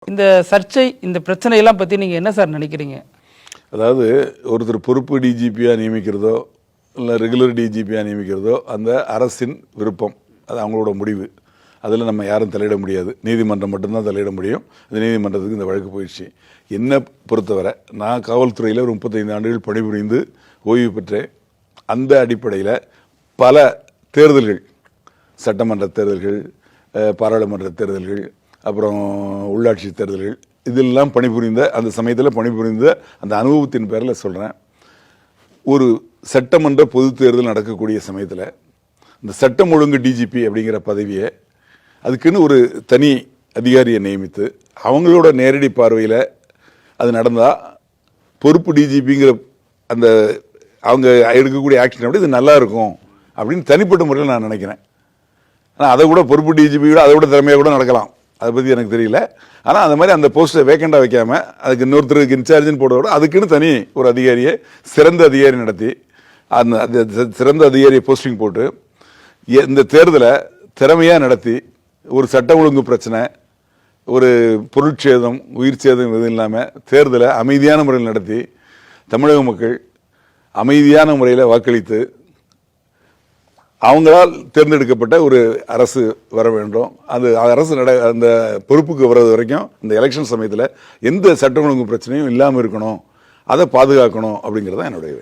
இந்த சர்ச்சை இந்த பிரச்சனையெல்லாம் பற்றி நீங்கள் என்ன சார் நினைக்கிறீங்க? அதாவது ஒருத்தர் பொறுப்பு டிஜிபியாக நியமிக்கிறதோ இல்லை ரெகுலர் டிஜிபியாக நியமிக்கிறதோ அந்த அரசின் விருப்பம், அது அவங்களோட முடிவு. அதில் நம்ம யாரும் தலையிட முடியாது. நீதிமன்றம் மட்டும்தான் தலையிட முடியும். இந்த நீதிமன்றத்துக்கு இந்த வழக்கு போயிடுச்சு. என்னை பொறுத்தவரை நான் காவல்துறையில் ஒரு 35 ஆண்டுகள் பணிபுரிந்து ஓய்வு பெற்றேன். அந்த அடிப்படையில் பல தேர்தல்கள், சட்டமன்ற தேர்தல்கள், பாராளுமன்ற தேர்தல்கள், அப்புறம் உள்ளாட்சி தேர்தல்கள், இதெல்லாம் பணிபுரிந்த அந்த சமயத்தில் பணிபுரிந்த அந்த அனுபவத்தின் பேரில் சொல்கிறேன். ஒரு சட்டமன்ற பொது தேர்தல் நடக்கக்கூடிய சமயத்தில் இந்த சட்டம் ஒழுங்கு டிஜிபி அப்படிங்கிற பதவியை அதுக்குன்னு ஒரு தனி அதிகாரியை நியமித்து அவங்களோட நேரடி பார்வையில் அது நடந்தால் பொறுப்பு டிஜிபிங்கிற அந்த அவங்க எடுக்கக்கூடிய ஆக்ஷன் அப்படி இது நல்லா இருக்கும் அப்படின்னு தனிப்பட்ட முறையில் நான் நினைக்கிறேன். ஆனால் அதை கூட பொறுப்பு டிஜிபியோட அதை விட திறமையாக கூட நடக்கலாம். அதை பற்றி எனக்கு தெரியல. ஆனால் அந்த மாதிரி அந்த போஸ்ட்டை வேக்கண்டாக வைக்காமல் அதுக்கு இன்னொருத்தருக்கு இன்சார்ஜின்னு போட விட அதுக்குன்னு தனி ஒரு அதிகாரியை சிறந்த அதிகாரி நடத்தி அந்த சிறந்த அதிகாரியை போஸ்டிங் போட்டு இந்த தேர்தலை திறமையாக நடத்தி ஒரு சட்ட ஒழுங்கு பிரச்சனை, ஒரு பொருட்சேதம், உயிர் சேதம் எதுவும் இல்லாமல் தேர்தலை அமைதியான முறையில் நடத்தி தமிழக மக்கள் அமைதியான முறையில் வாக்களித்து அவங்களால் தேர்ந்தெடுக்கப்பட்ட ஒரு அரசு வர வேண்டும். அது அரசு அந்த பொறுப்புக்கு வர்றது வரைக்கும் இந்த எலெக்ஷன் சமயத்தில் எந்த சட்ட ஒழுங்கு பிரச்சனையும் இல்லாமல் இருக்கணும், அதை பாதுகாக்கணும் அப்படிங்கிறது தான் என்னுடைய வேண்டும்.